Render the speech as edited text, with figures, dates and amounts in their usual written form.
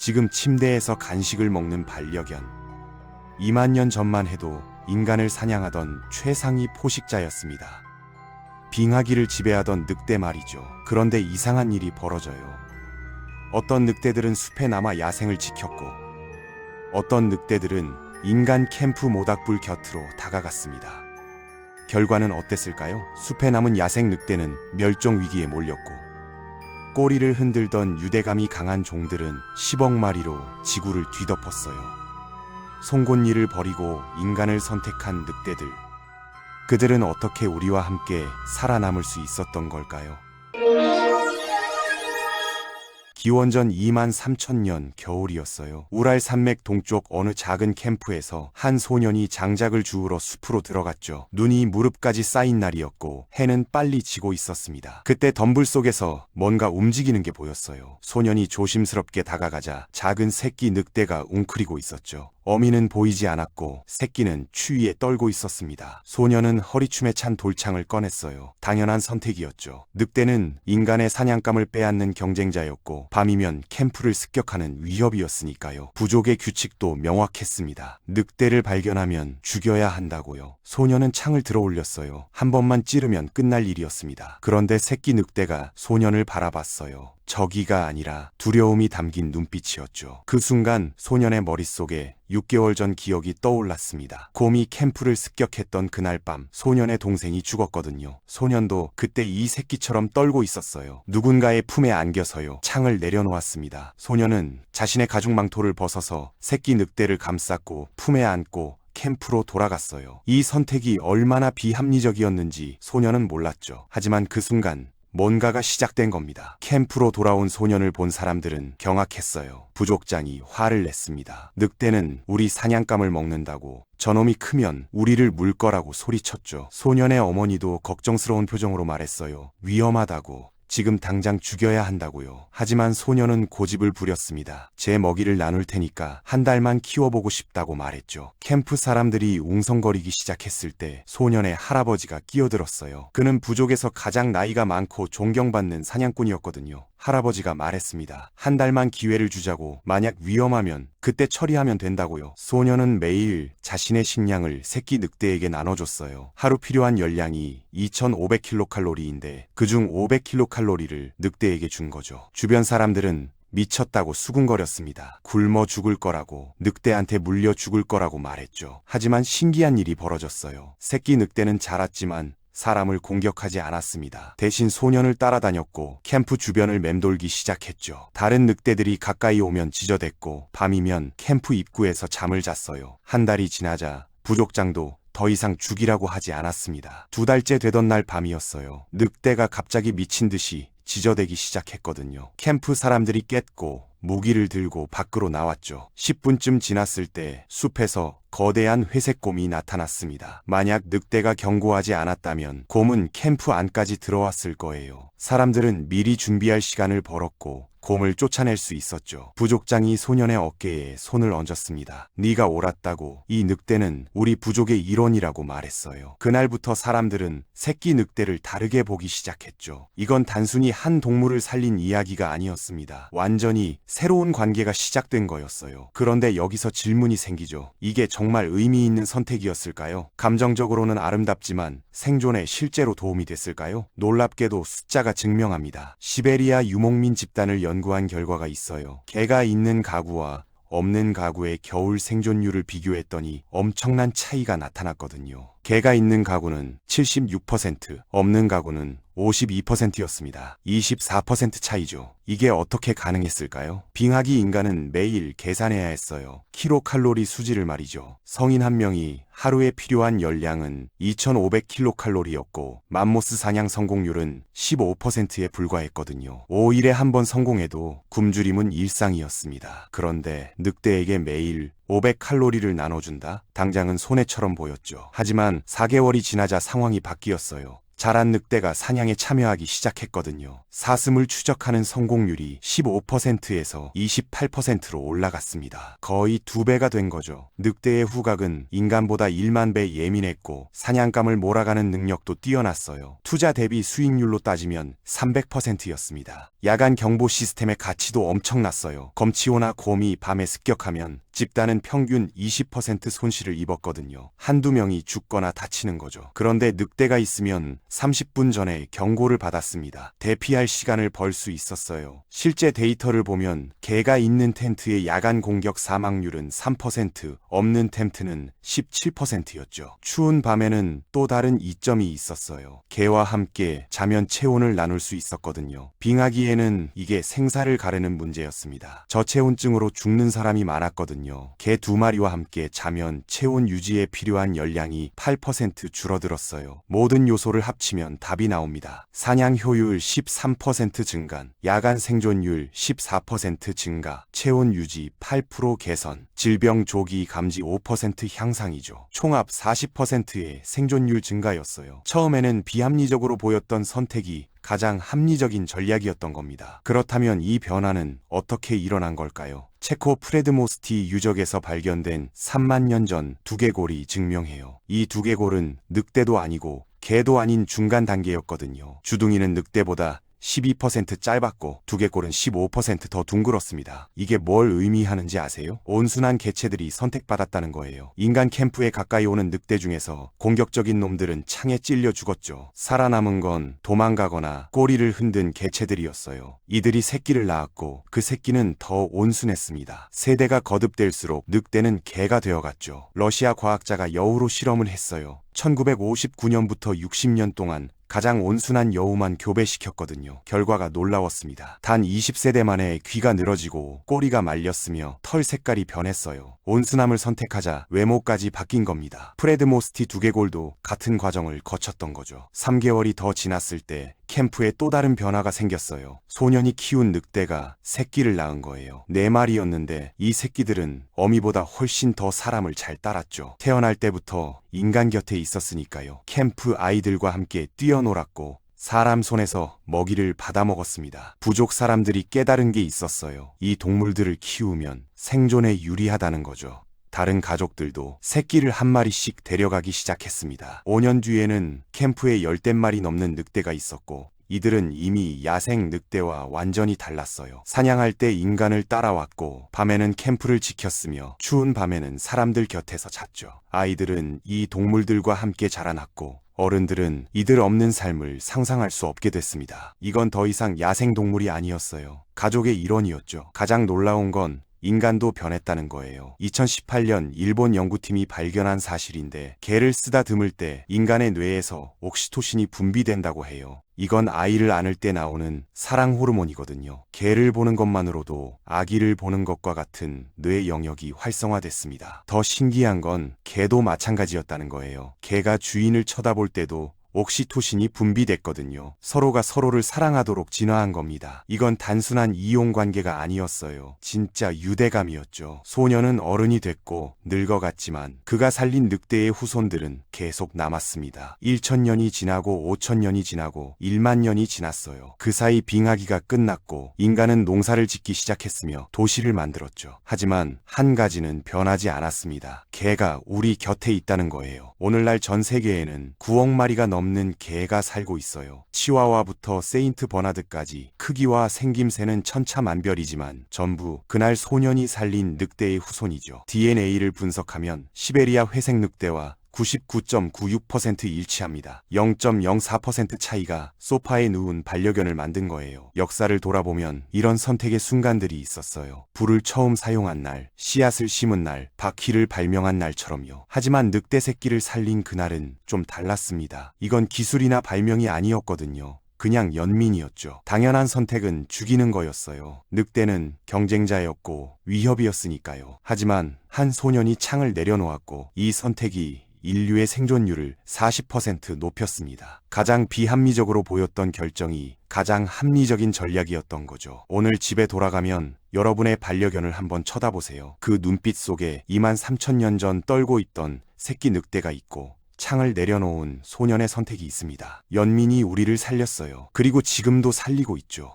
지금 침대에서 간식을 먹는 반려견. 2만 년 전만 해도 인간을 사냥하던 최상위 포식자였습니다. 빙하기를 지배하던 늑대 말이죠. 그런데 이상한 일이 벌어져요. 어떤 늑대들은 숲에 남아 야생을 지켰고, 어떤 늑대들은 인간 캠프 모닥불 곁으로 다가갔습니다. 결과는 어땠을까요? 숲에 남은 야생 늑대는 멸종 위기에 몰렸고, 꼬리를 흔들던 유대감이 강한 종들은 10억 마리로 지구를 뒤덮었어요. 송곳니를 버리고 인간을 선택한 늑대들. 그들은 어떻게 우리와 함께 살아남을 수 있었던 걸까요? 기원전 2만 3천 년 겨울이었어요. 우랄 산맥 동쪽 어느 작은 캠프에서 한 소년이 장작을 주우러 숲으로 들어갔죠. 눈이 무릎까지 쌓인 날이었고 해는 빨리 지고 있었습니다. 그때 덤불 속에서 뭔가 움직이는 게 보였어요. 소년이 조심스럽게 다가가자 작은 새끼 늑대가 웅크리고 있었죠. 어미는 보이지 않았고 새끼는 추위에 떨고 있었습니다. 소년은 허리춤에 찬 돌창을 꺼냈어요. 당연한 선택이었죠. 늑대는 인간의 사냥감을 빼앗는 경쟁자였고 밤이면 캠프를 습격하는 위협이었으니까요. 부족의 규칙도 명확했습니다. 늑대를 발견하면 죽여야 한다고요. 소년은 창을 들어 올렸어요. 한 번만 찌르면 끝날 일이었습니다. 그런데 새끼 늑대가 소년을 바라봤어요. 저기가 아니라 두려움이 담긴 눈빛이었죠. 그 순간 소년의 머릿속에 6개월 전 기억이 떠올랐습니다. 곰이 캠프를 습격했던 그날 밤 소년의 동생이 죽었거든요. 소년도 그때 이 새끼처럼 떨고 있었어요. 누군가의 품에 안겨서요. 창을 내려놓았습니다. 소년은 자신의 가죽 망토를 벗어서 새끼 늑대를 감쌌고 품에 안고 캠프로 돌아갔어요. 이 선택이 얼마나 비합리적이었는지 소년은 몰랐죠. 하지만 그 순간 뭔가가 시작된 겁니다. 캠프로 돌아온 소년을 본 사람들은 경악했어요. 부족장이 화를 냈습니다. 늑대는 우리 사냥감을 먹는다고, 저놈이 크면 우리를 물 거라고 소리쳤죠. 소년의 어머니도 걱정스러운 표정으로 말했어요. 위험하다고. 지금 당장 죽여야 한다고요. 하지만 소년은 고집을 부렸습니다. 제 먹이를 나눌 테니까 한 달만 키워보고 싶다고 말했죠. 캠프 사람들이 웅성거리기 시작했을 때 소년의 할아버지가 끼어들었어요. 그는 부족에서 가장 나이가 많고 존경받는 사냥꾼이었거든요. 할아버지가 말했습니다. 한 달만 기회를 주자고, 만약 위험하면 그때 처리하면 된다고요. 소년은 매일 자신의 식량을 새끼 늑대에게 나눠줬어요. 하루 필요한 열량이 2,500kcal인데 그중 500kcal를 늑대에게 준 거죠. 주변 사람들은 미쳤다고 수군거렸습니다. 굶어 죽을 거라고, 늑대한테 물려 죽을 거라고 말했죠. 하지만 신기한 일이 벌어졌어요. 새끼 늑대는 자랐지만 사람을 공격하지 않았습니다. 대신 소년을 따라다녔고 캠프 주변을 맴돌기 시작했죠. 다른 늑대들이 가까이 오면 지저댔고 밤이면 캠프 입구에서 잠을 잤어요. 한 달이 지나자 부족장도 더 이상 죽이라고 하지 않았습니다. 2달째 되던 날 밤이었어요. 늑대가 갑자기 미친 듯이 지저대기 시작했거든요. 캠프 사람들이 깼고 무기를 들고 밖으로 나왔죠. 10분쯤 지났을 때 숲에서 거대한 회색곰이 나타났습니다. 만약 늑대가 경고하지 않았다면 곰은 캠프 안까지 들어왔을 거예요. 사람들은 미리 준비할 시간을 벌었고 곰을 쫓아낼 수 있었죠. 부족장이 소년의 어깨에 손을 얹었습니다. 네가 옳았다고. 이 늑대는 우리 부족의 일원이라고 말했어요. 그날부터 사람들은 새끼 늑대를 다르게 보기 시작했죠. 이건 단순히 한 동물을 살린 이야기가 아니었습니다. 완전히 새로운 관계가 시작된 거였어요. 그런데 여기서 질문이 생기죠. 이게 정말 의미 있는 선택이었을까요? 감정적으로는 아름답지만 생존에 실제로 도움이 됐을까요? 놀랍게도 숫자가 증명합니다. 시베리아 유목민 집단을 연구한 결과가 있어요. 개가 있는 가구와 없는 가구의 겨울 생존율을 비교했더니 엄청난 차이가 나타났거든요. 개가 있는 가구는 76%, 없는 가구는 52%였습니다. 24% 차이죠. 이게 어떻게 가능했을까요? 빙하기 인간은 매일 계산해야 했어요. 킬로칼로리 수지를 말이죠. 성인 한 명이 하루에 필요한 열량은 2,500kcal였고 맘모스 사냥 성공률은 15%에 불과했거든요. 5일에 한 번 성공해도 굶주림은 일상이었습니다. 그런데 늑대에게 매일 500칼로리를 나눠준다? 당장은 손해처럼 보였죠. 하지만 4개월이 지나자 상황이 바뀌었어요. 자란 늑대가 사냥에 참여하기 시작했거든요. 사슴을 추적하는 성공률이 15%에서 28%로 올라갔습니다. 거의 2배가 된 거죠. 늑대의 후각은 인간보다 1만 배 예민했고 사냥감을 몰아가는 능력도 뛰어났어요. 투자 대비 수익률로 따지면 300%였습니다. 야간 경보 시스템의 가치도 엄청났어요. 검치호나 곰이 밤에 습격하면 집단은 평균 20% 손실을 입었거든요. 한두 명이 죽거나 다치는 거죠. 그런데 늑대가 있으면 30분 전에 경고를 받았습니다. 대피할 시간을 벌 수 있었어요. 실제 데이터를 보면 개가 있는 텐트의 야간 공격 사망률은 3%, 없는 텐트는 17%였죠. 추운 밤에는 또 다른 이점이 있었어요. 개와 함께 자면 체온을 나눌 수 있었거든요. 빙하기에는 이게 생사를 가르는 문제였습니다. 저체온증으로 죽는 사람이 많았거든요. 개 2마리와 함께 자면 체온 유지에 필요한 열량이 8% 줄어들었어요. 모든 요소를 합치면 답이 나옵니다. 사냥 효율 13% 증가, 야간 생존율 14% 증가, 체온 유지 8% 개선, 질병 조기 감지 5% 향상이죠. 총합 40%의 생존율 증가였어요. 처음에는 비합리적으로 보였던 선택이 가장 합리적인 전략이었던 겁니다. 그렇다면 이 변화는 어떻게 일어난 걸까요? 체코 프레드모스티 유적에서 발견된 3만 년 전 두개골이 증명해요. 이 두개골은 늑대도 아니고 개도 아닌 중간 단계였거든요. 주둥이는 늑대보다 12% 짧았고 두개골은 15% 더 둥글었습니다. 이게 뭘 의미하는지 아세요? 온순한 개체들이 선택받았다는 거예요. 인간 캠프에 가까이 오는 늑대 중에서 공격적인 놈들은 창에 찔려 죽었죠. 살아남은 건 도망가거나 꼬리를 흔든 개체들이었어요. 이들이 새끼를 낳았고 그 새끼는 더 온순했습니다. 세대가 거듭될수록 늑대는 개가 되어갔죠. 러시아 과학자가 여우로 실험을 했어요. 1959년부터 60년 동안 가장 온순한 여우만 교배시켰거든요. 결과가 놀라웠습니다. 단 20세대 만에 귀가 늘어지고 꼬리가 말렸으며 털 색깔이 변했어요. 온순함을 선택하자 외모까지 바뀐 겁니다. 프레드모스티 두개골도 같은 과정을 거쳤던 거죠. 3개월이 더 지났을 때 캠프에 또 다른 변화가 생겼어요. 소년이 키운 늑대가 새끼를 낳은 거예요. 4마리였는데 이 새끼들은 어미보다 훨씬 더 사람을 잘 따랐죠. 태어날 때부터 인간 곁에 있었으니까요. 캠프 아이들과 함께 뛰어놀았고 사람 손에서 먹이를 받아먹었습니다. 부족 사람들이 깨달은 게 있었어요. 이 동물들을 키우면 생존에 유리하다는 거죠. 다른 가족들도 새끼를 한 마리씩 데려가기 시작했습니다. 5년 뒤에는 캠프에 10댓마리 넘는 늑대가 있었고 이들은 이미 야생 늑대와 완전히 달랐어요. 사냥할 때 인간을 따라왔고 밤에는 캠프를 지켰으며 추운 밤에는 사람들 곁에서 잤죠. 아이들은 이 동물들과 함께 자라났고 어른들은 이들 없는 삶을 상상할 수 없게 됐습니다. 이건 더 이상 야생 동물이 아니었어요. 가족의 일원이었죠. 가장 놀라운 건 인간도 변했다는 거예요. 2018년 일본 연구팀이 발견한 사실인데 개를 쓰다듬을 때 인간의 뇌에서 옥시토신이 분비된다고 해요. 이건 아이를 안을 때 나오는 사랑 호르몬이거든요. 개를 보는 것만으로도 아기를 보는 것과 같은 뇌 영역이 활성화됐습니다. 더 신기한 건 개도 마찬가지였다는 거예요. 개가 주인을 쳐다볼 때도 옥시토신이 분비됐거든요. 서로가 서로를 사랑하도록 진화한 겁니다. 이건 단순한 이용 관계가 아니었어요. 진짜 유대감이었죠. 소년은 어른이 됐고 늙어갔지만 그가 살린 늑대의 후손들은 계속 남았습니다. 1000년이 지나고 5000년이 지나고 1만 년이 지났어요. 그 사이 빙하기가 끝났고 인간은 농사를 짓기 시작했으며 도시를 만들었죠. 하지만 한 가지는 변하지 않았습니다. 개가 우리 곁에 있다는 거예요. 오늘날 전 세계에는 9억 마리가 넘는 개가 살고 있어요. 치와와부터 세인트 버나드까지 크기와 생김새는 천차만별이지만 전부 그날 소년이 살린 늑대의 후손이죠. DNA를 분석하면 시베리아 회색 늑대와 99.96% 일치합니다. 0.04% 차이가 소파에 누운 반려견을 만든 거예요. 역사를 돌아보면 이런 선택의 순간들이 있었어요. 불을 처음 사용한 날, 씨앗을 심은 날, 바퀴를 발명한 날처럼요. 하지만 늑대 새끼를 살린 그날은 좀 달랐습니다. 이건 기술이나 발명이 아니었거든요. 그냥 연민이었죠. 당연한 선택은 죽이는 거였어요. 늑대는 경쟁자였고 위협이었으니까요. 하지만 한 소년이 창을 내려놓았고 이 선택이 인류의 생존율을 40% 높였습니다. 가장 비합리적으로 보였던 결정이 가장 합리적인 전략이었던 거죠. 오늘 집에 돌아가면 여러분의 반려견을 한번 쳐다보세요. 그 눈빛 속에 23,000년 전 떨고 있던 새끼 늑대가 있고 창을 내려놓은 소년의 선택이 있습니다. 연민이 우리를 살렸어요. 그리고 지금도 살리고 있죠.